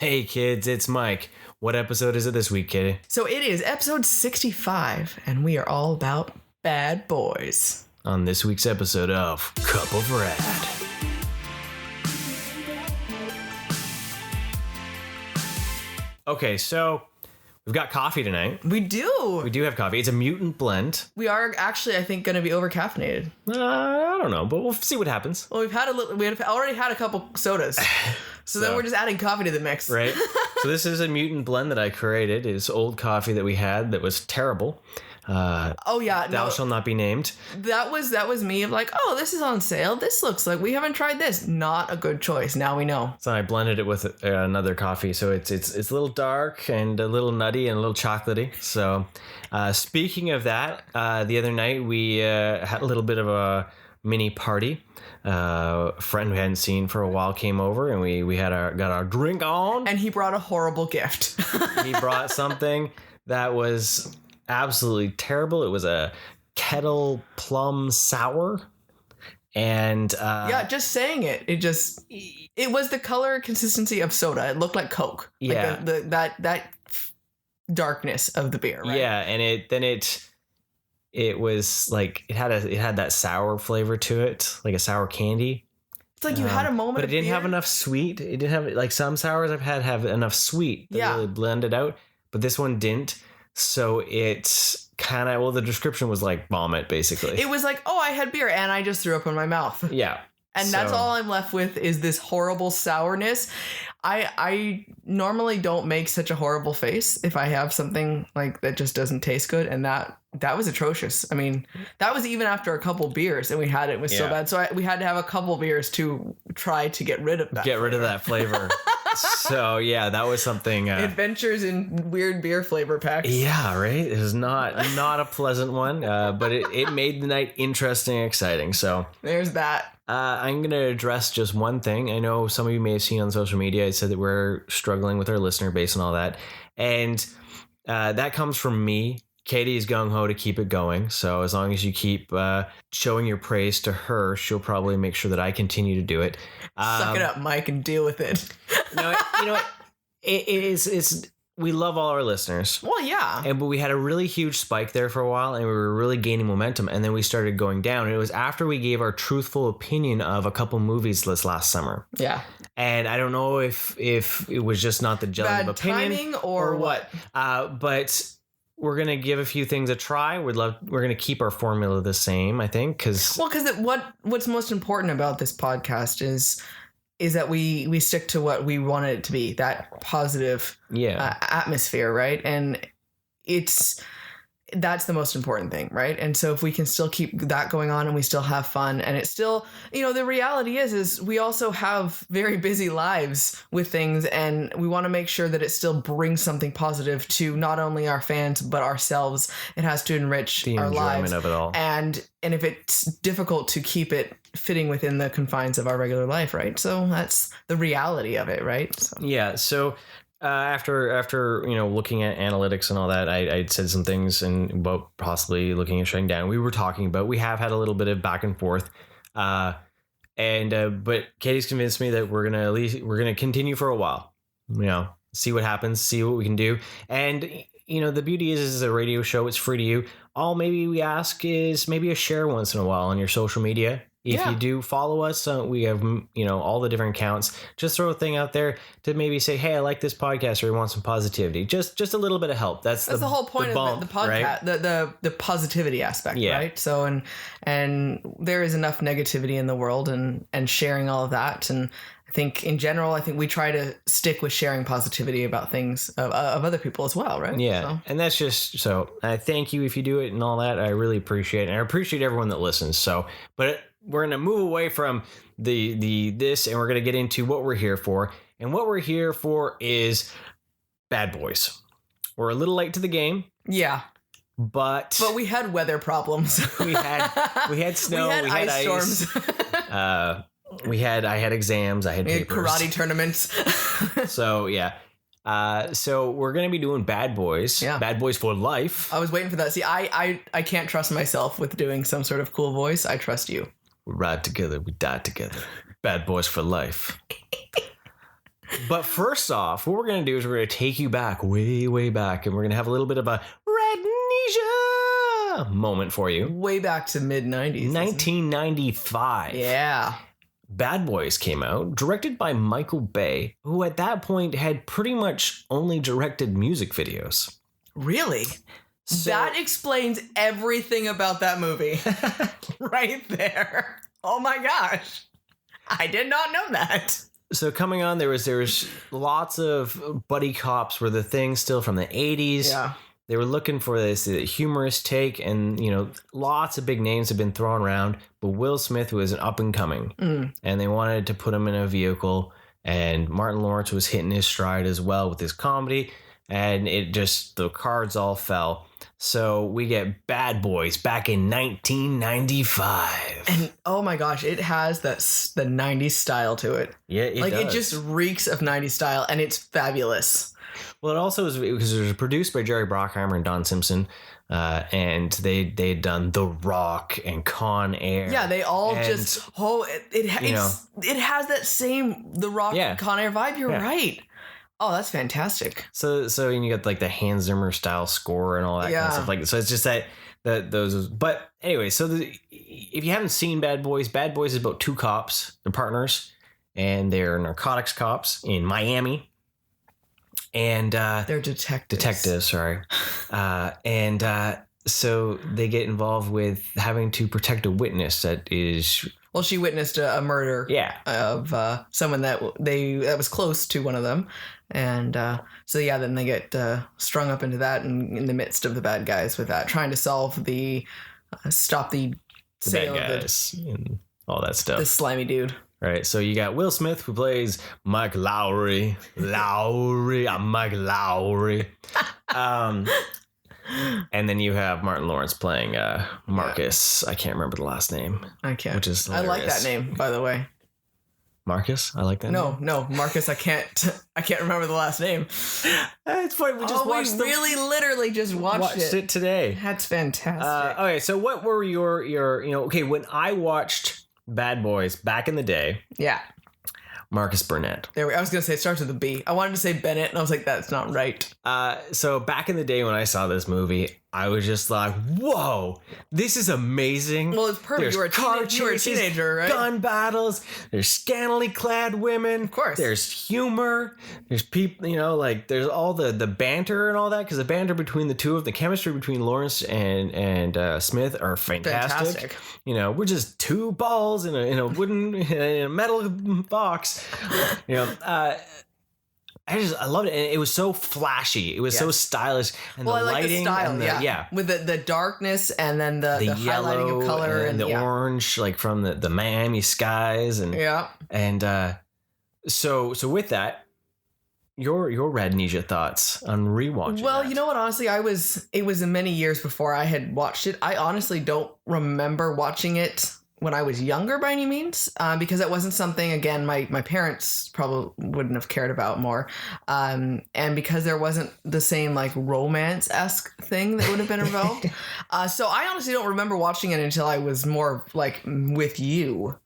Hey kids, it's Mike. What episode is it this week, Kitty? So it is episode 65, and we are all about bad boys. On this week's episode of Cup of Rad. Okay, so we've got coffee tonight. We do. We do have coffee. It's a mutant blend. We are actually, I think, going to be over caffeinated. I don't know, but we'll see what happens. Well, we've already had a couple sodas. So then we're just adding coffee to the mix. Right. So this is a mutant blend that I created. It's old coffee that we had that was terrible. Thou shall not be named. That was me of like, oh, this is on sale. This looks like we haven't tried this. Not a good choice. Now we know. So I blended it with another coffee. So it's a little dark and a little nutty and a little chocolatey. So speaking of that, the other night we had a little bit of a mini party. A friend we hadn't seen for a while came over and we got our drink on. And he brought a horrible gift. He brought something that was absolutely terrible. It was a kettle plum sour. And just saying it was the color consistency of soda. It looked like Coke. Yeah. Like that darkness of the beer, right? Yeah, and it was like it had that sour flavor to it, like a sour candy. It's like you had a moment, but it didn't have enough sweet. It didn't have, like, some sours I've had have enough sweet that really blended out, but this one didn't. So it's kind of, well, the description was like vomit, basically. It was like, oh, I had beer and I just threw up in my mouth. Yeah. And that's all I'm left with is this horrible sourness. I normally don't make such a horrible face if I have something like that just doesn't taste good. And that was atrocious. I mean, that was even after a couple beers and we had it. It was so bad. So we had to have a couple beers to try to get rid of that. Rid of that flavor. So yeah, that was something. Adventures in weird beer flavor packs. Yeah, right. It was not a pleasant one, but it made the night interesting and exciting. So there's that. I'm going to address just one thing. I know some of you may have seen on social media. I said that we're struggling with our listener base and all that. And that comes from me. Katie is gung-ho to keep it going. So as long as you keep showing your praise to her, she'll probably make sure that I continue to do it. Suck it up, Mike, and deal with it. No, you know what? It's we love all our listeners. Well, yeah. But we had a really huge spike there for a while and we were really gaining momentum. And then we started going down. And it was after we gave our truthful opinion of a couple movies this last summer. Yeah. And I don't know if it was just not the gelling of opinion. Timing or what. But we're going to give a few things a try. We're going to keep our formula the same, I think. Because what's most important about this podcast is that we stick to what we want it to be, that positive atmosphere, right? And that's the most important thing, right? And so if we can still keep that going on and we still have fun and it's still, the reality is we also have very busy lives with things and we want to make sure that it still brings something positive to not only our fans, but ourselves. It has to enrich our lives. Of it all. And if it's difficult to keep it fitting within the confines of our regular life, right? So that's the reality of it, right? So. Yeah. So after looking at analytics and all that, I said some things about possibly looking at shutting down. We were talking about, we have had a little bit of back and forth, but Katie's convinced me that we're gonna continue for a while. See what happens, see what we can do, and the beauty is a radio show. It's free to you. All maybe we ask is maybe a share once in a while on your social media. If you do follow us, we have, all the different accounts. Just throw a thing out there to maybe say, hey, I like this podcast, or we want some positivity. Just a little bit of help. That's the whole point of the podcast, right? the positivity aspect, right? So, and there is enough negativity in the world and sharing all of that. And I think in general, we try to stick with sharing positivity about things of other people as well, right? Yeah. So. And that's just, so I thank you if you do it and all that. I really appreciate it. And I appreciate everyone that listens. So, we're going to move away from this and we're going to get into what we're here for. And what we're here for is bad boys. We're a little late to the game. Yeah. But we had weather problems. we had snow. We had ice storms. I had exams. I had papers. Karate tournaments. So, yeah. So we're going to be doing Bad Boys. Yeah. Bad Boys for life. I was waiting for that. See, I can't trust myself with doing some sort of cool voice. I trust you. We ride together. We die together. Bad Boys for life. But first off, what we're going to do is we're going to take you back, way, way back, and we're going to have a little bit of a RADnesia moment for you. Way back to mid-90s. 1995. Yeah. Bad Boys came out, directed by Michael Bay, who at that point had pretty much only directed music videos. Really? So, That explains everything about that movie. Right there. Oh my gosh. I did not know that. so coming on, there was lots of buddy cops were the thing still from the 80s. Yeah. They were looking for this humorous take, and lots of big names have been thrown around, but Will Smith was an up and coming, and they wanted to put him in a vehicle, and Martin Lawrence was hitting his stride as well with his comedy, and the cards all fell. So we get Bad Boys back in 1995. And oh my gosh, it has the 90s style to it. Yeah, it does. It just reeks of 90s style, and it's fabulous. Well, it also is because it was produced by Jerry Bruckheimer and Don Simpson, and they'd done The Rock and Con Air. Yeah, they all it has that same The Rock Con Air vibe. You're right. Oh, that's fantastic. So you got like the Hans Zimmer style score and all that kind of stuff. Like, so it's just that those. But anyway, so if you haven't seen Bad Boys is about two cops, they're partners, and they're narcotics cops in Miami. And they're detectives. Sorry. So they get involved with having to protect a witness that is. Well, she witnessed a murder. Yeah. Of someone that was close to one of them, and then they get strung up into that, and in the midst of the bad guys with that, trying to stop the sale bad guys and all that stuff. The slimy dude. Right, so you got Will Smith, who plays Mike Lowry. I'm Mike Lowry. And then you have Martin Lawrence playing Marcus. I can't remember the last name. I can't. Which is hilarious. I like that name, by the way. Marcus? I like that name. No, Marcus. I can't remember the last name. It's funny. We just watched literally just watched it today. That's fantastic. Okay, so what were your when I watched Bad Boys back in the day. Yeah. Marcus Burnett. I was going to say it starts with a B. I wanted to say Bennett, and I was like, that's not right. So back in the day when I saw this movie, I was just like, whoa, this is amazing. Well, it's perfect. You were a teenager, right? Gun battles. There's scantily clad women. Of course. There's humor. There's people, there's all the banter and all that, because the banter between the two of the chemistry between Lawrence and Smith are fantastic. We're just two balls in a wooden in a metal box. I loved it, and it was so flashy. It was so stylish, and the lighting, the style, and with the darkness, and then the yellow highlighting of color, and the orange, like from the Miami skies, and so with that, your RADnesia thoughts on rewatching. Well, that? you know what? Honestly, it was many years before I had watched it. I honestly don't remember watching it when I was younger by any means, because it wasn't something, again, my parents probably wouldn't have cared about more. And because there wasn't the same like romance-esque thing that would have been involved. So I honestly don't remember watching it until I was more like with you.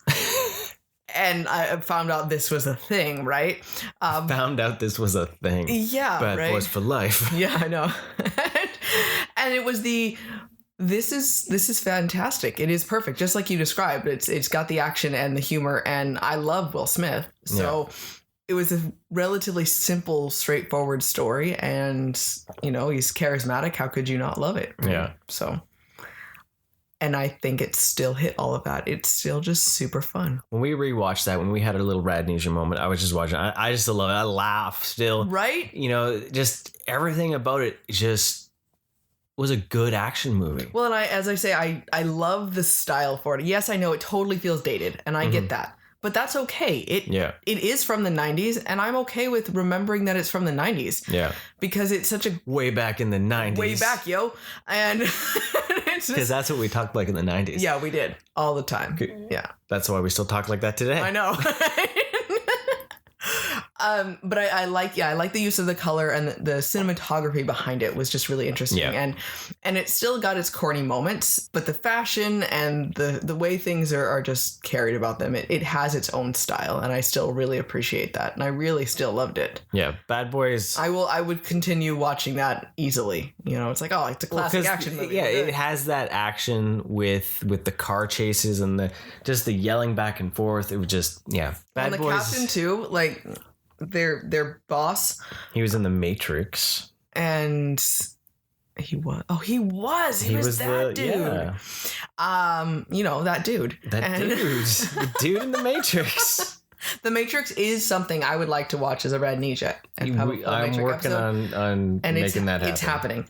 And I found out this was a thing, right? Found out this was a thing. Yeah, Bad Boys for life. Yeah, I know. And it was this is fantastic. It is perfect, just like you described. It's got the action and the humor, and I love Will Smith. So it was a relatively simple, straightforward story, and he's charismatic. How could you not love it? Right? Yeah. So, and I think it still hit all of that. It's still just super fun. When we rewatched that, when we had a little RADnesia moment, I was just watching. I just love it. I laugh still. Right? Just everything about it just was a good action movie. Well, and as I say, I love the style for it. Yes, I know it totally feels dated, and I get that. But that's okay. It is from the 90s, and I'm okay with remembering that it's from the 90s. Yeah. Because it's such a... Way back in the 90s. Way back, yo. And... Because that's what we talked like in the 90s. Yeah, we did. All the time. Yeah. That's why we still talk like that today. I know. But I like the use of the color, and the cinematography behind it was just really interesting. Yeah. And it still got its corny moments, but the fashion and the way things are just carried about them, it has its own style, and I still really appreciate that, and I really still loved it. Yeah, Bad Boys. I would continue watching that easily. You know, it's like, oh, it's a classic action movie. Yeah, it has that action with the car chases and the yelling back and forth. It was just, yeah. Bad And the Boys. captain too, like their boss, He was in The Matrix. and he was that dude. Yeah. You know, that dude. The dude in The Matrix. The Matrix is something I would like to watch as a RADnesia. And have a I'm Matrix working episode. on And making that happen. It's happening.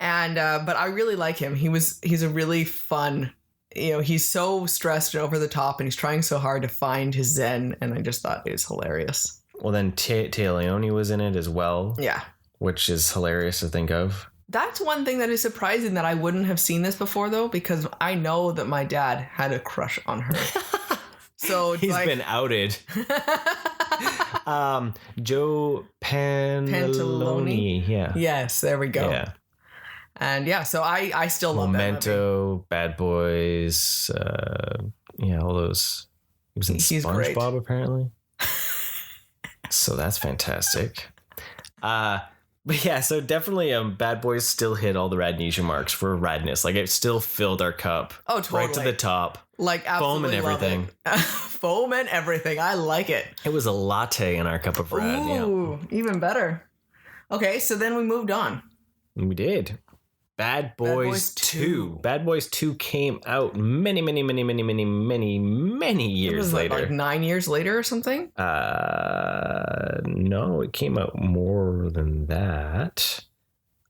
And but I really like him. He's a really fun, you know, he's so stressed and over the top, and he's trying so hard to find his zen, and I just thought it was hilarious. Well, then Téa Leoni was in it as well, Yeah. which is hilarious to think of. That's one thing that is surprising, that I wouldn't have seen this before, though, because I know that my dad had a crush on her. So it's He's been outed. Joe Pantaloni. Yeah. Yes, there we go. Yeah. And yeah, so I still love that movie. Memento, Bad Boys, all those. He was in He's great. SpongeBob apparently. So that's fantastic. But yeah, so definitely Bad Boys still hit all the RADnesia marks for radness. Like it still filled our cup. Oh, totally. Right to the top. Like Foam and absolutely love everything. it. Foam and everything. I like it. It was a latte in our cup of rad. Ooh, even better. Okay, so then we moved on. We did. Bad Boys Boys 2. 2. Bad Boys 2 came out many years It was later. like 9 years later or something? No, it came out more than that.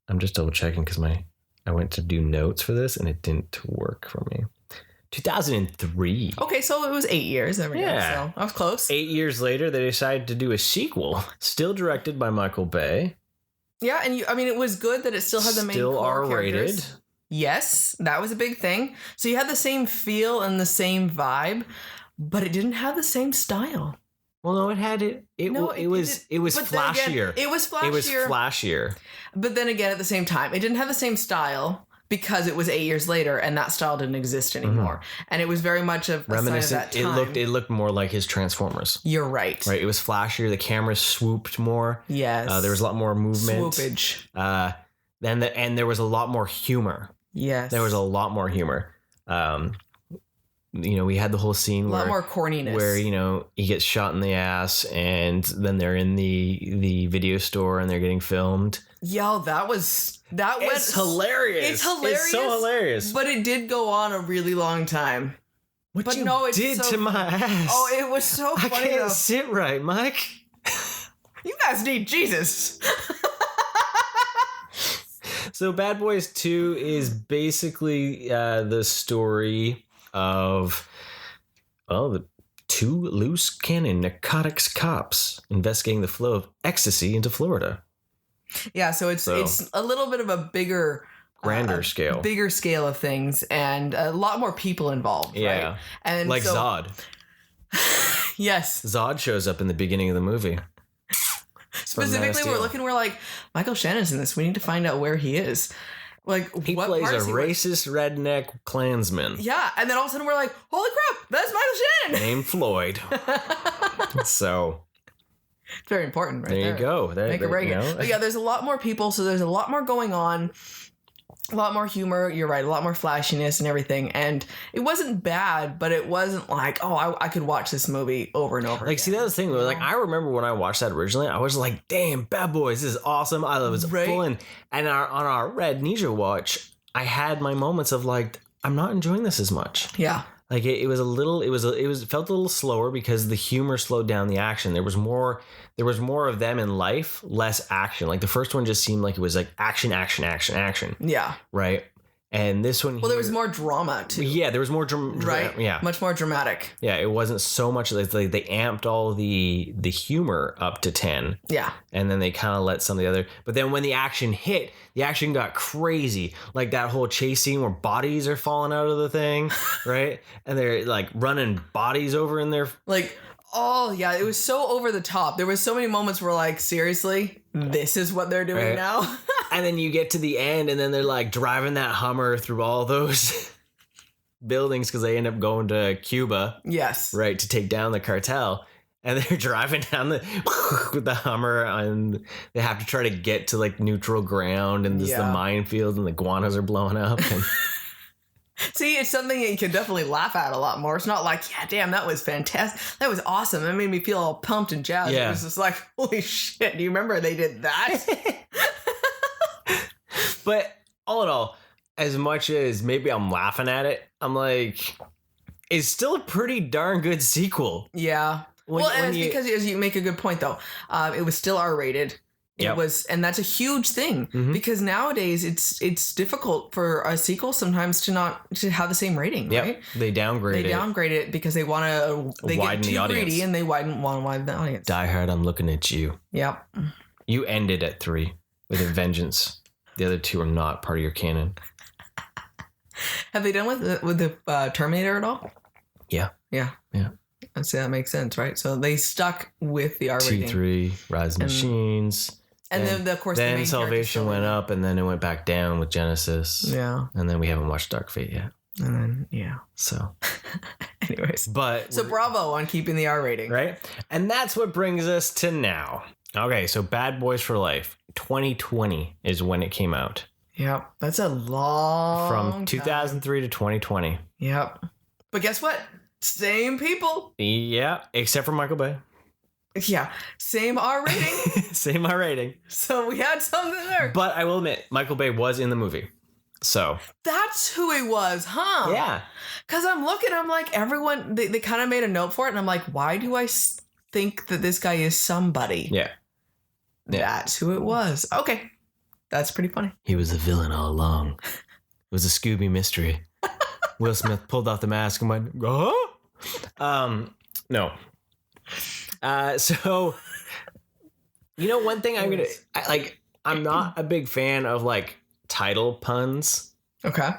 I'm just double checking because I went to do notes for this and it didn't work for me. 2003. Okay, so it was 8 years. There we go. So I was close. 8 years later, they decided to do a sequel, still directed by Michael Bay. Yeah, and it was good that it still had the main Still core R-rated. characters. Yes, that was a big thing. So you had the same feel and the same vibe, but it didn't have the same style. Well, no, it had it. It was but then flashier. again, it was flashier. It was flashier. But then again, at the same time, it didn't have the same style because it was 8 years later, and that style didn't exist anymore. And it was very much a sign of Reminiscent. that time. It looked more like his Transformers. You're right. Right. It was flashier. The camera swooped more. Yes. There was a lot more movement. Swoopage. And there was a lot more humor. Yes. There was a lot more humor. We had the whole scene a lot more corniness. where he gets shot in the ass, and then they're in the video store and they're getting filmed. Yo, It's hilarious. It's hilarious. It's so hilarious. But it did go on a really long time. What but you no, it's did so, to my ass? Oh, it was so I funny. can't Though. sit right, Mike. You guys need Jesus. So Bad Boys 2 is basically the story of the two loose cannon narcotics cops investigating the flow of ecstasy into Florida. Yeah, so it's a little bit of a grander scale. Bigger scale of things, and a lot more people involved. Yeah. Right? And like Zod. Yes. Zod shows up in the beginning of the movie. Specifically, we're like, Michael Shannon's in this. We need to find out where he is. Like, he what plays part a is he racist redneck Klansman. Yeah, and then all of a sudden we're like, holy crap, that's Michael Shannon! Named Floyd. So... It's very important, right there. There you go. Make a break. But yeah, there's a lot more people, so there's a lot more going on. A lot more humor, you're right, a lot more flashiness and everything. And it wasn't bad, but it wasn't like, I could watch this movie over and over Like, again. see, that was the thing. Like, I remember when I watched that originally, I was like, damn, Bad Boys, this is awesome. I love it. Right. Full in. And on our RADnesia watch, I had my moments of like, I'm not enjoying this as much. Yeah. Like, it was a little, it felt a little slower because the humor slowed down the action. There was more of them in life, less action. Like, the first one just seemed like it was like action. Yeah. Right? And this one Well, there was more drama, too. Yeah, there was more right? Yeah. Much more dramatic. Yeah, it wasn't so much like they amped all the humor up to 10. Yeah. And then they kind of let some of the other. But then when the action hit, the action got crazy. Like that whole chase scene where bodies are falling out of the thing, right? And they're like running bodies over in their. Like, Oh, yeah. It was so over the top. There was so many moments where, like, seriously, this is what they're doing Right. now? And then you get to the end, and then they're like driving that Hummer through all those buildings because they end up going to Cuba, Yes. right, to take down the cartel. And they're driving down with the Hummer, and they have to try to get to like neutral ground, and there's the minefield, and the iguanas are blowing up. And See, it's something that you can definitely laugh at a lot more. It's not like, yeah, damn, that was fantastic. That was awesome. It made me feel all pumped and jazzed. Yeah. It was just like, holy shit, do you remember they did that? But all in all, as much as maybe I'm laughing at it, I'm like, it's still a pretty darn good sequel. Yeah. Because as you make a good point, though, it was still R-rated. It was, and that's a huge thing because nowadays it's difficult for a sequel sometimes to have the same rating, right? They downgrade it because they want to widen get too the audience. greedy and they want to widen the audience. Die Hard, I'm looking at you. Yep. You ended at 3 with a vengeance. The other 2 are not part of your canon. Have they done with the Terminator at all? Yeah. I'd say that makes sense, right? So they stuck with the R 2, rating. 3, Rise of Machines. And then of course, the then main Salvation went up, and then it went back down with Genesis. Yeah. And then we haven't watched Dark Fate yet. And then, So. Anyways. But. So bravo on keeping the R rating. Right? And that's what brings us to now. Okay, so Bad Boys for Life. 2020 is when it came out. Yep. That's a long From 2003 to 2020. Yep. But guess what? Same people. Yeah, except for Michael Bay. Yeah, same R rating. Same R rating. So we had something there. But I will admit, Michael Bay was in the movie. So. That's who he was, huh? Yeah. Because I'm like, everyone, they kind of made a note for it. And I'm like, why do I think that this guy is somebody? Yeah. That's who it was. Okay. That's pretty funny. He was the villain all along. It was a Scooby mystery. Will Smith pulled off the mask and went, huh? No. So, you know, one thing I'm not a big fan of like title puns. Okay.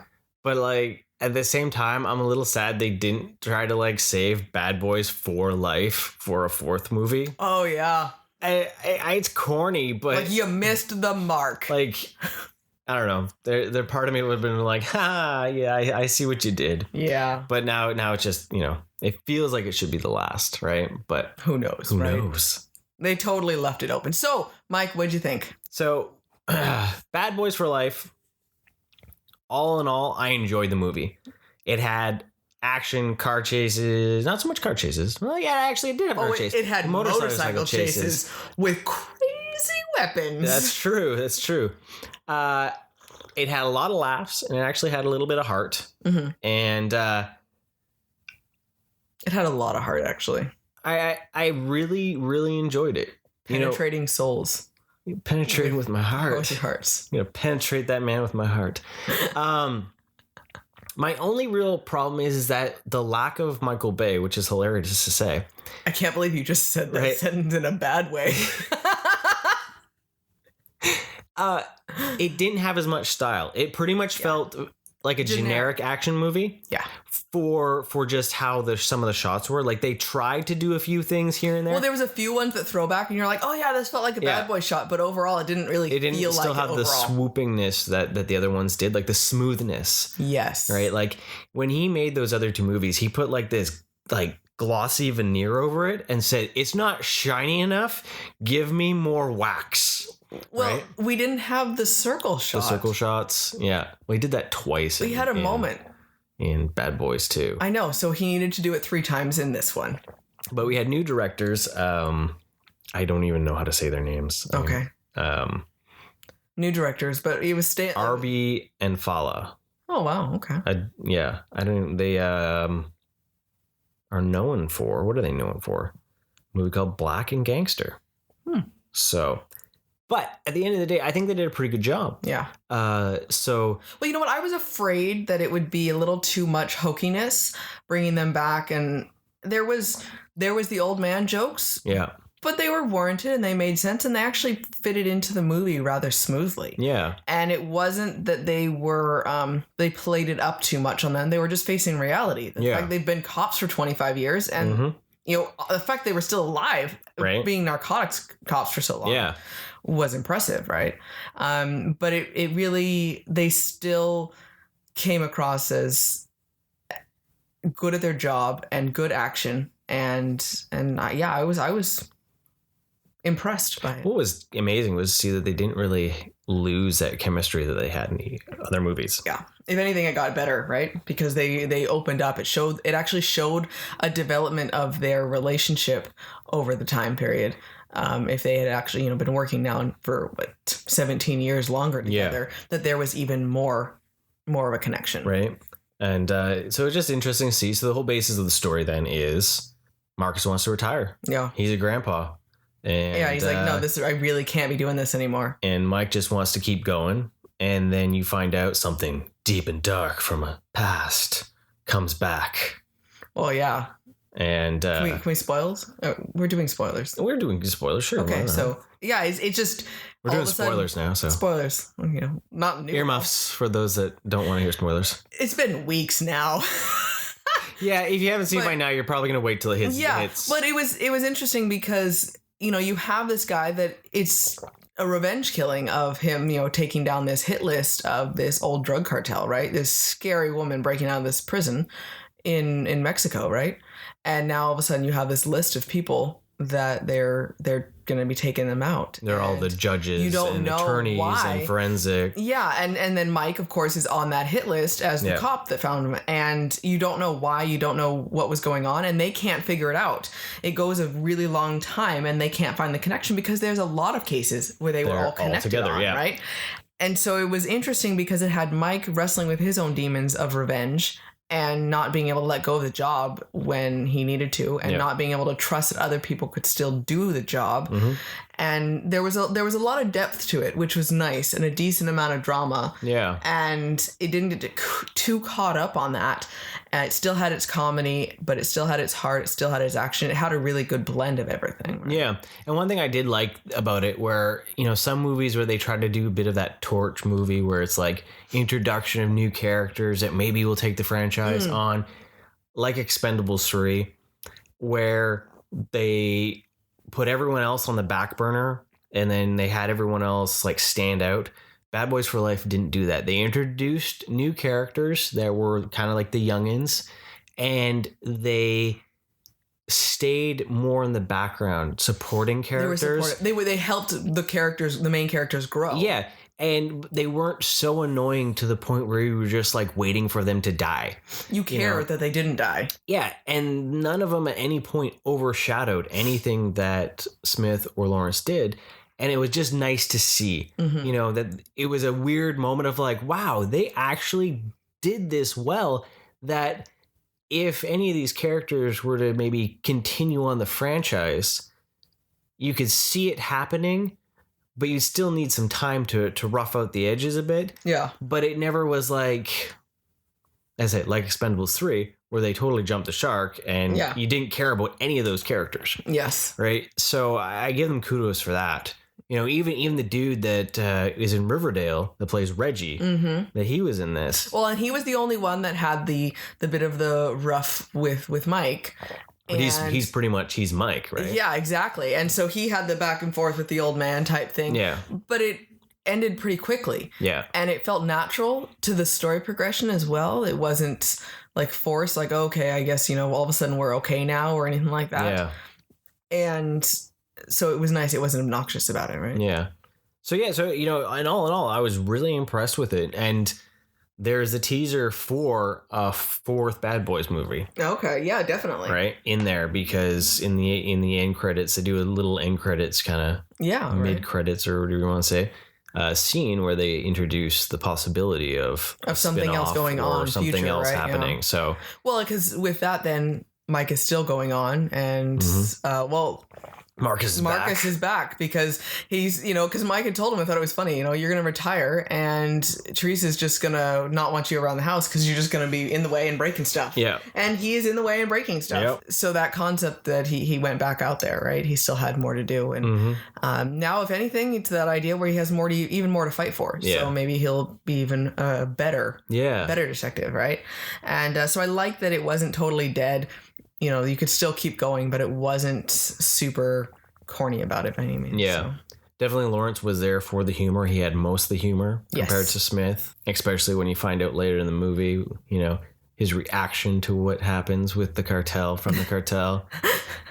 But like at the same time, I'm a little sad they didn't try to like save Bad Boys for Life for a 4th movie. Oh yeah. It's corny, but like you missed the mark. Like, I don't know. There part of me would have been like, yeah, I see what you did. Yeah. But now it's just, you know, it feels like it should be the last, right? But who knows? Who knows? They totally left it open. So, Mike, what'd you think? So, Bad Boys for Life. All in all, I enjoyed the movie. It had action, car chases, not so much car chases. Well, yeah, actually, it did have car chases. It had motorcycle chases with crazy weapons. That's true. It had a lot of laughs, and it actually had a little bit of heart. Mm-hmm. And it had a lot of heart, actually. I really, really enjoyed it. Penetrating souls. Penetrating with my heart. With your hearts. I'm gonna penetrate that man with my heart. My only real problem is that the lack of Michael Bay, which is hilarious to say. I can't believe you just said that sentence in a bad way. It didn't have as much style. It pretty much felt like a generic action movie. Yeah. For just how some of the shots were. Like they tried to do a few things here and there. Well, there was a few ones that throw back and you're like, oh yeah, this felt like a Bad Boy shot, but overall it didn't really feel like it. It didn't still have the swoopingness that the other ones did, like the smoothness. Yes. Right? Like when he made those other 2 movies, he put like this like glossy veneer over it and said, it's not shiny enough. Give me more wax. Well, right? We didn't have the circle shot. The circle shots. Yeah. Well, he did that twice. We had a moment. In Bad Boys 2. I know. So he needed to do it 3 times in this one. But we had new directors. I don't even know how to say their names. Okay. New directors, but he was Arby and Fala. Oh, wow. Okay. Yeah. I don't. They are known for. What are they known for? A movie called Black and Gangster. So. But at the end of the day, I think they did a pretty good job. Yeah. So. Well, you know what? I was afraid that it would be a little too much hokiness bringing them back. And there was the old man jokes. Yeah. But they were warranted and they made sense and they actually fitted into the movie rather smoothly. Yeah. And it wasn't that they were, they played it up too much on them. They were just facing reality. The fact they've been cops for 25 years and the fact they were still alive, Right. being narcotics cops for so long, Yeah. was impressive, right? But it really, they still came across as good at their job and good action, and I was impressed by it. What was amazing was to see that they didn't really lose that chemistry that they had in the other movies. Yeah. If anything, it got better, right? Because they opened up. It actually showed a development of their relationship over the time period. If they had actually, been working now for 17 years longer together, that there was even more of a connection. Right. And so it's just interesting to see. So the whole basis of the story then is Marcus wants to retire. Yeah. He's a grandpa. And, he's like, no, I really can't be doing this anymore. And Mike just wants to keep going. And then you find out something deep and dark from a past comes back. Well, yeah. And can we spoils? We're doing spoilers. We're doing spoilers, sure. Okay, so yeah, it's just we're doing spoilers now. So spoilers, not new. Earmuffs for those that don't want to hear spoilers. It's been weeks now. Yeah, if you haven't seen it by now, you're probably gonna wait till it hits. Yeah, but it was interesting because you have this guy that it's a revenge killing of him, taking down this hit list of this old drug cartel, right? This scary woman breaking out of this prison in Mexico, right? And now all of a sudden you have this list of people that they're going to be taking them out. They're all the judges and attorneys and forensic. Yeah, and then Mike, of course, is on that hit list as the cop that found him. And you don't know why, you don't know what was going on, and they can't figure it out. It goes a really long time, and they can't find the connection because there's a lot of cases where they're were all connected together, right? And so it was interesting because it had Mike wrestling with his own demons of revenge and not being able to let go of the job when he needed to, and not being able to trust that other people could still do the job. Mm-hmm. And there was a lot of depth to it, which was nice, and a decent amount of drama. Yeah. And it didn't get too caught up on that. It still had its comedy, but it still had its heart. It still had its action. It had a really good blend of everything. Right? Yeah. And one thing I did like about it where, some movies where they try to do a bit of that torch movie where it's like introduction of new characters that maybe will take the franchise on, like Expendables 3, where they put everyone else on the back burner and then they had everyone else like stand out. Bad Boys for Life didn't do that. They introduced new characters that were kind of like the youngins, and they stayed more in the background, supporting characters. They helped the main characters grow. Yeah, and they weren't so annoying to the point where you were just like waiting for them to die. You cared that they didn't die. Yeah, and none of them at any point overshadowed anything that Smith or Lawrence did. And it was just nice to see, that it was a weird moment of like, wow, they actually did this well, that if any of these characters were to maybe continue on the franchise, you could see it happening, but you still need some time to rough out the edges a bit. Yeah. But it never was like, as I said, like Expendables 3, where they totally jumped the shark and you didn't care about any of those characters. Yes. Right? So I give them kudos for that. Even the dude that is in Riverdale that plays Reggie, that he was in this. Well, and he was the only one that had the bit of the rough with Mike. But he's pretty much, he's Mike, right? Yeah, exactly. And so he had the back and forth with the old man type thing. Yeah. But it ended pretty quickly. Yeah. And it felt natural to the story progression as well. It wasn't like forced, like, okay, I guess, all of a sudden we're okay now or anything like that. Yeah. And so it was nice. It wasn't obnoxious about it, right? Yeah. So, in all, I was really impressed with it. And there's a teaser for a fourth Bad Boys movie. Okay. Yeah, definitely. Right? In there, because in the end credits, they do a little end credits kind of mid credits or whatever you want to say. Scene where they introduce the possibility of something else going on, or something future, else right? happening. Yeah. So, well, because with that, then Mike is still going on, and Marcus is back because he's, because Mike had told him, I thought it was funny, you're going to retire and Teresa's just going to not want you around the house because you're just going to be in the way and breaking stuff. Yeah. And he is in the way and breaking stuff. Yep. So that concept that he went back out there, right? He still had more to do. And now, if anything, it's that idea where he has even more to fight for. Yeah. So maybe he'll be even better detective, right? And so I like that it wasn't totally dead. you could still keep going, but it wasn't super corny about it by any means. Yeah. So. Definitely Lawrence was there for the humor. He had most of the humor compared Yes. to Smith, especially when you find out later in the movie, his reaction to what happens with the cartel from the cartel,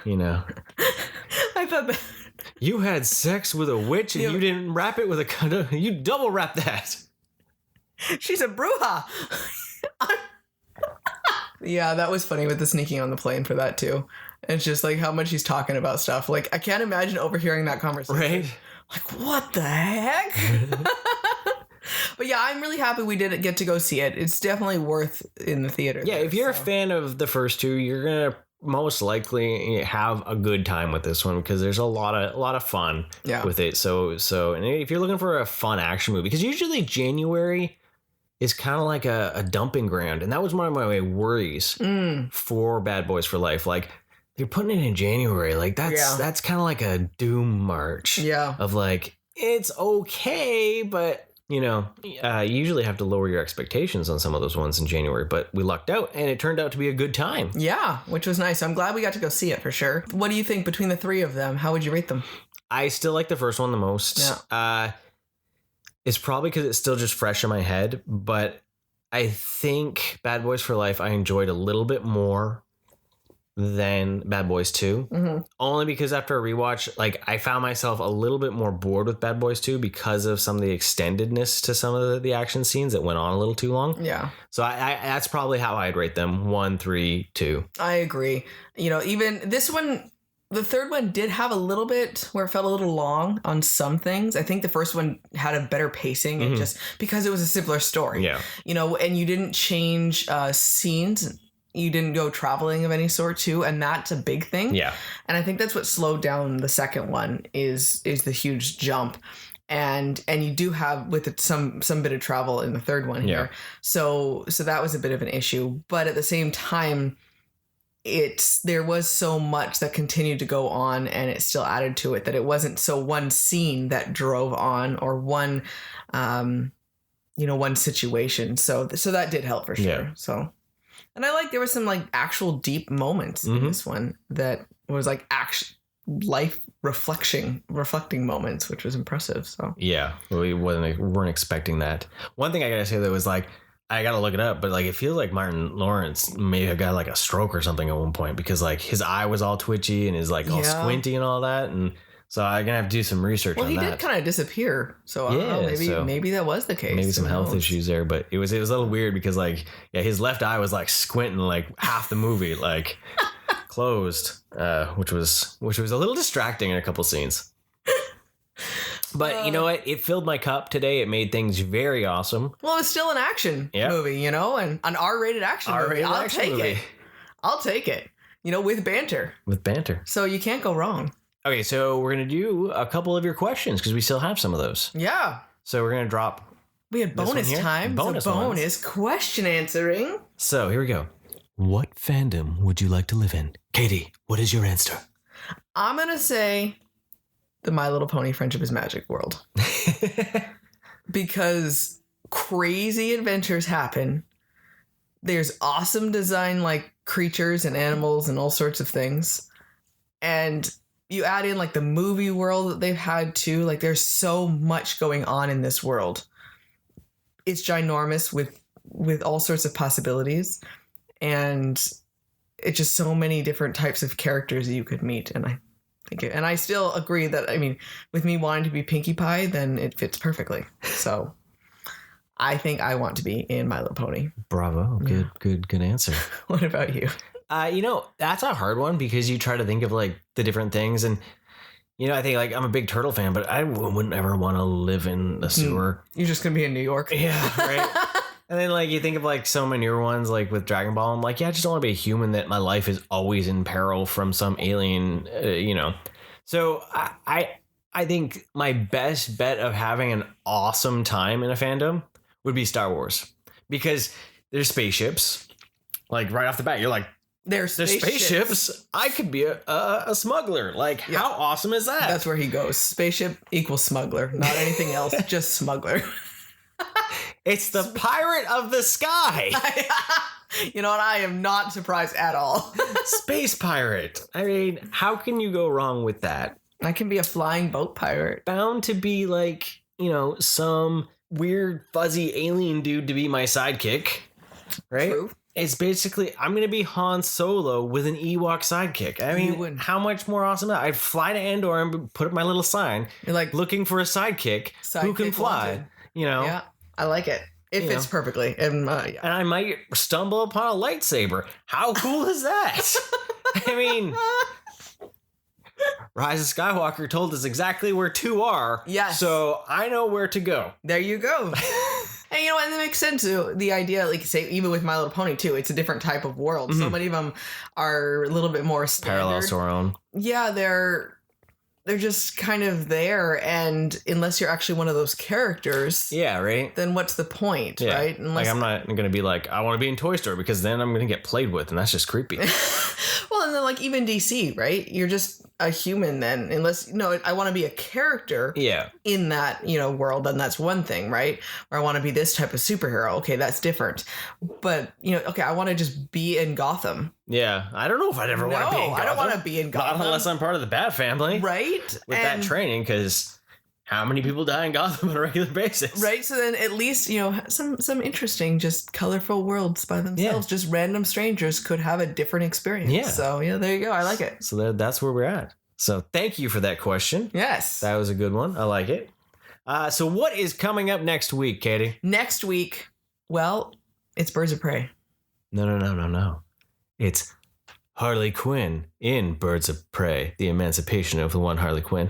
I thought that. You had sex with a witch and you didn't wrap it with a condom. You double wrap that. She's a bruja. Yeah, that was funny with the sneaking on the plane for that too. It's just like how much he's talking about stuff. Like I can't imagine overhearing that conversation. Right? Like what the heck? But yeah, I'm really happy we did get to go see it. It's definitely worth in the theater. Yeah, if you're a fan of the first two, you're gonna most likely have a good time with this one because there's a lot of fun with it. So and if you're looking for a fun action movie, because usually January is kind of like a dumping ground, and that was one of my worries for Bad Boys for Life. Like they're putting it in January, like that's kind of like a doom march. Yeah, of like it's okay, but. You usually have to lower your expectations on some of those ones in January, but we lucked out and it turned out to be a good time. Yeah, which was nice. I'm glad we got to go see it for sure. What do you think between the three of them? How would you rate them? I still like the first one the most. Yeah. It's probably because it's still just fresh in my head, but I think Bad Boys for Life I enjoyed a little bit more than Bad Boys 2. Mm-hmm. Only because after a rewatch, like I found myself a little bit more bored with Bad Boys 2 because of some of the extendedness to some of the action scenes that went on a little too long. Yeah. So I that's probably how I'd rate them. 1, 3, 2. I agree. Even this one, the third one did have a little bit where it felt a little long on some things. I think the first one had a better pacing and just because it was a simpler story. Yeah. And you didn't change scenes. You didn't go traveling of any sort too, and that's a big thing. Yeah. And I think that's what slowed down the second one is the huge jump. And you do have with it some bit of travel in the third one here. Yeah. So that was a bit of an issue. But at the same time, there was so much that continued to go on and it still added to it that it wasn't so one scene that drove on or one one situation. So that did help for sure. Yeah. So and I like there was some like actual deep moments in this one that was like life reflecting moments, which was impressive. So yeah, we weren't expecting that. One thing I gotta say though was like I gotta look it up, but like it feels like Martin Lawrence may have got like a stroke or something at one point because like his eye was all twitchy and his like all squinty and all that, and so I'm gonna have to do some research on that. Well, he did kind of disappear, so I don't know, maybe that was the case. Maybe some health issues there, but it was a little weird because like his left eye was like squinting like half the movie, like closed, which was a little distracting in a couple scenes. But you know what? It filled my cup today. It made things very awesome. Well, it was still an action movie, and an R-rated action movie. I'll take it. I'll take it. With banter. With banter. So you can't go wrong. Okay, so we're going to do a couple of your questions because we still have some of those. Yeah. So we're going to drop. We had bonus time. Bonus question answering. So here we go. What fandom would you like to live in? Katie, what is your answer? I'm going to say the My Little Pony Friendship is Magic world. Because crazy adventures happen. There's awesome design like creatures and animals and all sorts of things. And you add in like the movie world that they've had too. Like there's so much going on in this world. It's ginormous with all sorts of possibilities. And it's just so many different types of characters that you could meet. And I still agree that, with me wanting to be Pinkie Pie, then it fits perfectly. So I think I want to be in My Little Pony. Bravo. Good answer. What about you? That's a hard one because you try to think of like the different things. And, I think like I'm a big turtle fan, but I wouldn't ever want to live in a sewer. You're just going to be in New York. Yeah, right. And then like you think of like so many newer ones like with Dragon Ball. I'm like, I just don't want to be a human that my life is always in peril from some alien, So I think my best bet of having an awesome time in a fandom would be Star Wars because there's spaceships. Like right off the bat, you're like, there's spaceships. I could be a smuggler. Like, how awesome is that? That's where he goes. Spaceship equals smuggler, not anything else, just smuggler. It's the pirate of the sky. You know what? I am not surprised at all. Space pirate. I mean, how can you go wrong with that? I can be a flying boat pirate. Bound to be like, some weird fuzzy alien dude to be my sidekick, right? True. It's basically, I'm going to be Han Solo with an Ewok sidekick. I mean, how much more awesome is that? I'd fly to Andor and put up my little sign. You're like, looking for a sidekick who can fly, wanted. Yeah, I like it. It fits perfectly. And, yeah. And I might stumble upon a lightsaber. How cool is that? I mean, Rise of Skywalker told us exactly where 2 are. Yes. So I know where to go. There you go. And you know, and it makes sense too. The idea, like say, even with My Little Pony too, it's a different type of world. So many of them are a little bit more standard. Parallels to our own. Yeah, they're just kind of there, and unless you're actually one of those characters, yeah, right. Then what's the point, right? Unless, I'm not going to be like, I want to be in Toy Story because then I'm going to get played with, and that's just creepy. Well, and then like even DC, right? You're just a human then, unless I want to be a character. Yeah. In that world, then that's one thing, right? Or I want to be this type of superhero. Okay, that's different. But okay, I want to just be in Gotham. Yeah, I don't know if I'd ever want to be in Gotham. I don't want to be in Gotham. Not unless I'm part of the Bat family. Right. With that training, because how many people die in Gotham on a regular basis? Right. So then at least, some interesting, just colorful worlds by themselves. Yeah. Just random strangers could have a different experience. Yeah. So, there you go. I like it. So that's where we're at. So thank you for that question. Yes. That was a good one. I like it. So what is coming up next week, Katie? Next week, well, it's Birds of Prey. No. It's Harley Quinn in Birds of Prey, the emancipation of the one Harley Quinn.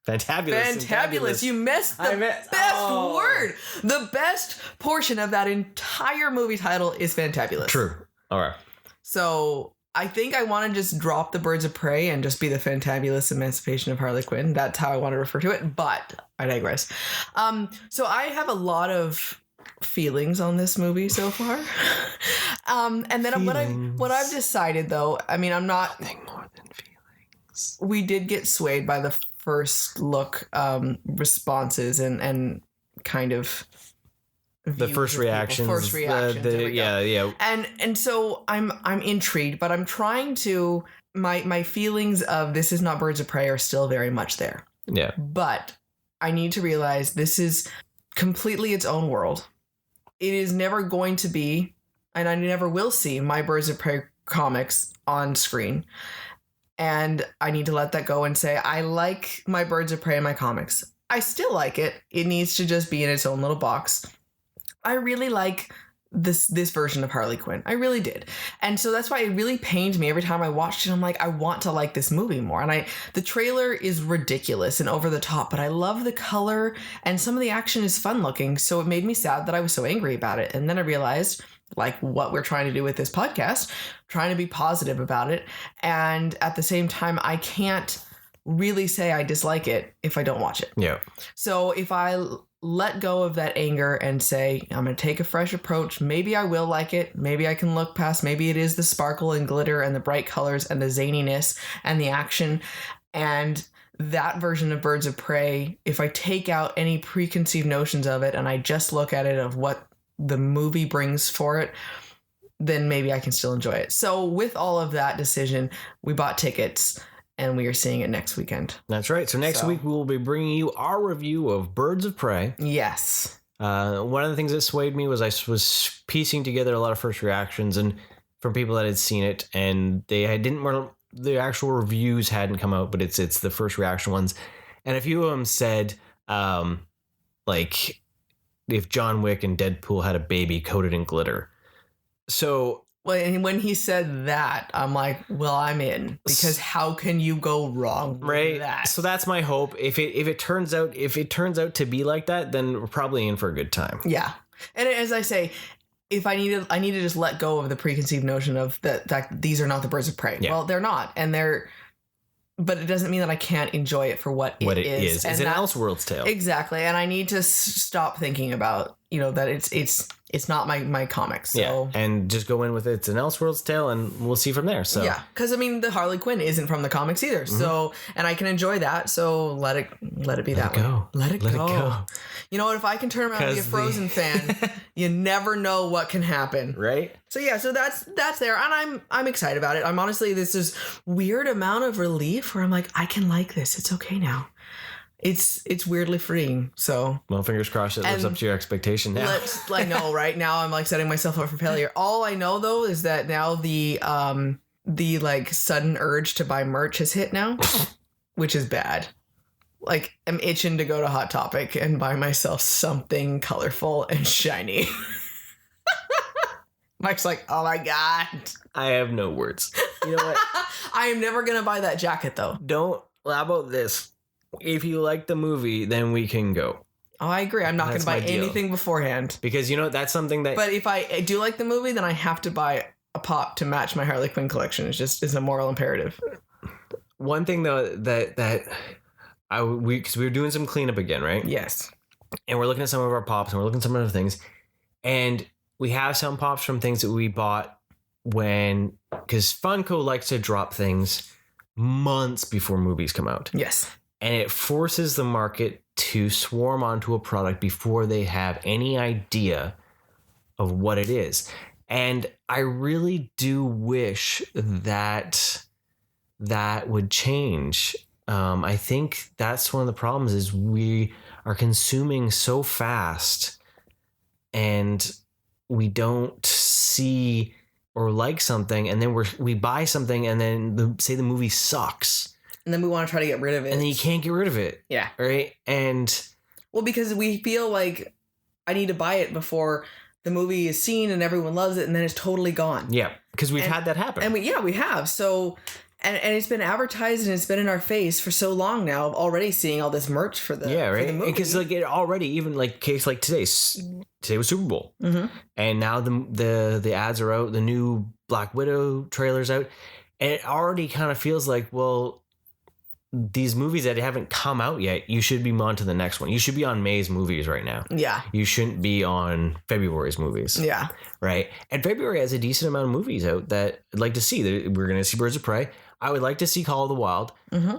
Fantabulous. You missed the best word. The best portion of that entire movie title is fantabulous. True. All right. So I think I want to just drop the Birds of Prey and just be the fantabulous emancipation of Harley Quinn. That's how I want to refer to it, but I digress. So I have a lot of feelings on this movie so far. And then what I've decided though, I mean, I'm not nothing more than feelings. We did get swayed by the first look responses and kind of the first reactions. Yeah. And so I'm intrigued, but I'm trying to my feelings of this is not Birds of Prey are still very much there. Yeah. But I need to realize this is completely its own world. It is never going to be, and I never will see my Birds of Prey comics on screen. And I need to let that go and say, I like my Birds of Prey in my comics. I still like it. It needs to just be in its own little box. I really like this version of Harley Quinn. I really did. And so that's why it really pained me every time I watched it. I'm like, I want to like this movie more. And the trailer is ridiculous and over the top, but I love the color and some of the action is fun looking. So it made me sad that I was so angry about it. And then I realized, like what we're trying to do with this podcast, trying to be positive about it. And at the same time, I can't really say I dislike it if I don't watch it. Yeah. So if I let go of that anger and say, I'm going to take a fresh approach. Maybe I will like it. Maybe I can look past. Maybe it is the sparkle and glitter and the bright colors and the zaniness and the action. And that version of Birds of Prey, if I take out any preconceived notions of it and I just look at it of what the movie brings for it, then maybe I can still enjoy it. So with all of that decision, we bought tickets. And we are seeing it next weekend. That's right. So next week, we will be bringing you our review of Birds of Prey. Yes. One of the things that swayed me was I was piecing together a lot of first reactions and from people that had seen it. And the actual reviews hadn't come out, but it's the first reaction ones. And a few of them said, like, if John Wick and Deadpool had a baby coated in glitter. So... When he said that, I'm like, well, I'm in, because how can you go wrong with that? So that's my hope. If it turns out to be like that, then we're probably in for a good time. Yeah. And as I say, if I need to just let go of the preconceived notion of that these are not the Birds of Prey. Yeah. Well, they're not. But it doesn't mean that I can't enjoy it for what it is. It's an Elseworlds tale. Exactly. And I need to stop thinking about, that it's not my comics. So. Yeah, and just go in with it. It's an Elseworlds tale, and we'll see from there. So yeah, because the Harley Quinn isn't from the comics either. Mm-hmm. So, and I can enjoy that. So let it be that way. Let it go. You know what? If I can turn around and be a 'Cause Frozen fan, you never know what can happen. Right? So yeah, so that's there, and I'm excited about it. I'm honestly, this is weird amount of relief where I'm like, I can like this. It's okay now. It's weirdly freeing. So Well, fingers crossed it lives And up to your expectation now. I know, right now I'm like setting myself up for failure. All I know though is that now the like sudden urge to buy merch has hit now, which is bad. Like, I'm itching to go to Hot Topic and buy myself something colorful and shiny. Mike's like, oh my God. I have no words. You know what? I am never going to buy that jacket, though. How about this? If you like the movie, then we can go. Oh, I agree. I'm not going to buy That's my deal. anything beforehand. Because, that's something that... But if I do like the movie, then I have to buy a pop to match my Harley Quinn collection. It's a moral imperative. One thing, though, because we were doing some cleanup again, right? Yes. And we're looking at some of our pops and we're looking at some other things. And we have some pops from things that we bought because Funko likes to drop things months before movies come out. Yes. And it forces the market to swarm onto a product before they have any idea of what it is. And I really do wish that would change. I think that's one of the problems is we are consuming so fast and we don't see or like something, and then we buy something and then say the movie sucks. And then we want to try to get rid of it. And then you can't get rid of it. Yeah. Right? And... Well, because we feel like I need to buy it before the movie is seen and everyone loves it, and then it's totally gone. Yeah, because we've had that happen. And we have. So... And it's been advertised and it's been in our face for so long now of already seeing all this merch for the movie. Because like it already, even like case like today was Super Bowl, and now the ads are out, the new Black Widow trailer's out, and it already kind of feels like, well, these movies that haven't come out yet, you should be on to the next one. You should be on May's movies right now. Yeah. You shouldn't be on February's movies. Yeah. Right. And February has a decent amount of movies out that I'd like to see. We're going to see Birds of Prey. I would like to see Call of the Wild. Mm-hmm.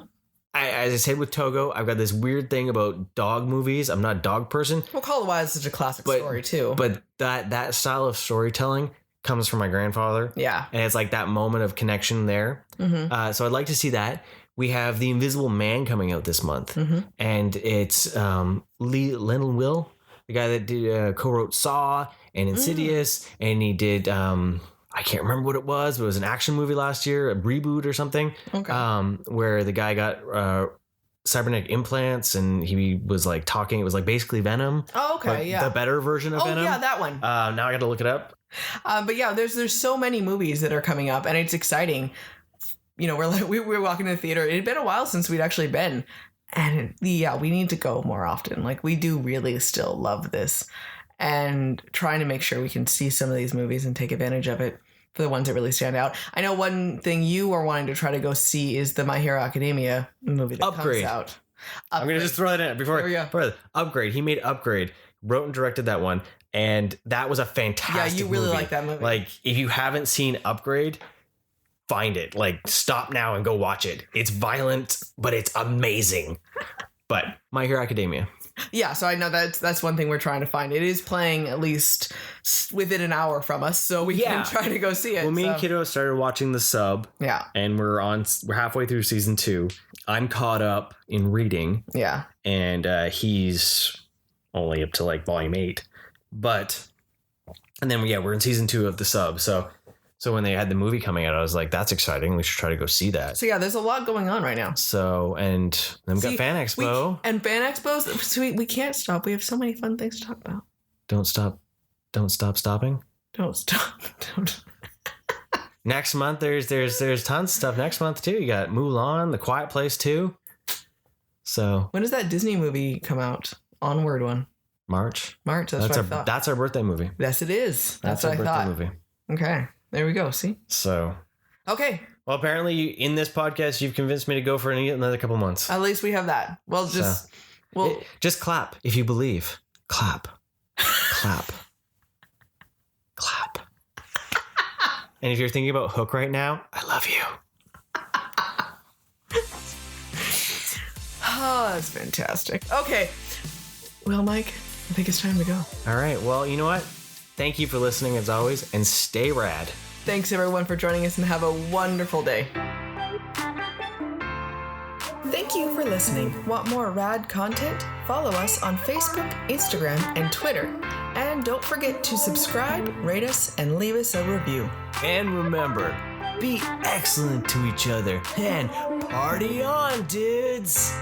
As I said with Togo, I've got this weird thing about dog movies. I'm not a dog person. Well, Call of the Wild is such a classic story too. But that style of storytelling comes from my grandfather. Yeah. And it's like that moment of connection there. Mm-hmm. So I'd like to see that. We have The Invisible Man coming out this month. Mm-hmm. And it's Lennon Will, the guy that did co-wrote Saw and Insidious. And he did... I can't remember what it was, but it was an action movie last year, a reboot or something, where the guy got cybernetic implants and he was like talking. It was like basically Venom. Oh, okay, yeah. The better version of Venom. Oh, yeah, that one. Now I got to look it up. But yeah, there's so many movies that are coming up and it's exciting. You know, we're walking to the theater. It had been a while since we'd actually been. And yeah, we need to go more often. Like we do really still love this. And trying to make sure we can see some of these movies and take advantage of it for the ones that really stand out. I know one thing you are wanting to try to go see is the My Hero Academia movie that comes out. Upgrade. I'm going to just throw that in before Upgrade. He made Upgrade, wrote and directed that one. And that was a fantastic you really like that movie. Like if you haven't seen Upgrade, find it. Like stop now and go watch it. It's violent, but it's amazing. But My Hero Academia. Yeah, so I know that's one thing we're trying to find. It is playing at least within an hour from us, so we can try to go see it. Well, me and Kiddo started watching the sub. Yeah. And we're halfway through season 2. I'm caught up in reading. Yeah. And he's only up to like volume 8. And then we're in season 2 of the sub. So when they had the movie coming out, I was like, that's exciting. We should try to go see that. So yeah, there's a lot going on right now. So, and then we got Fan Expo. And Fan Expos, so we can't stop. We have so many fun things to talk about. Don't stop stopping. Don't stop. Don't. Next month, there's tons of stuff next month too. You got Mulan, The Quiet Place 2. So when does that Disney movie come out? Onward one. March. That's what I thought. That's our birthday movie. Yes, it is. That's what our I thought. birthday movie. Okay. There we go. See? So. Okay. Well, apparently in this podcast, you've convinced me to go for another couple months. At least we have that. Well, just clap if you believe. Clap. Clap. Clap. And if you're thinking about Hook right now, I love you. Oh, that's fantastic. Okay. Well, Mike, I think it's time to go. All right. Well, you know what? Thank you for listening as always, and stay rad. Thanks everyone for joining us and have a wonderful day. Thank you for listening. Want more rad content? Follow us on Facebook, Instagram, and Twitter. And don't forget to subscribe, rate us, and leave us a review. And remember, be excellent to each other and party on, dudes!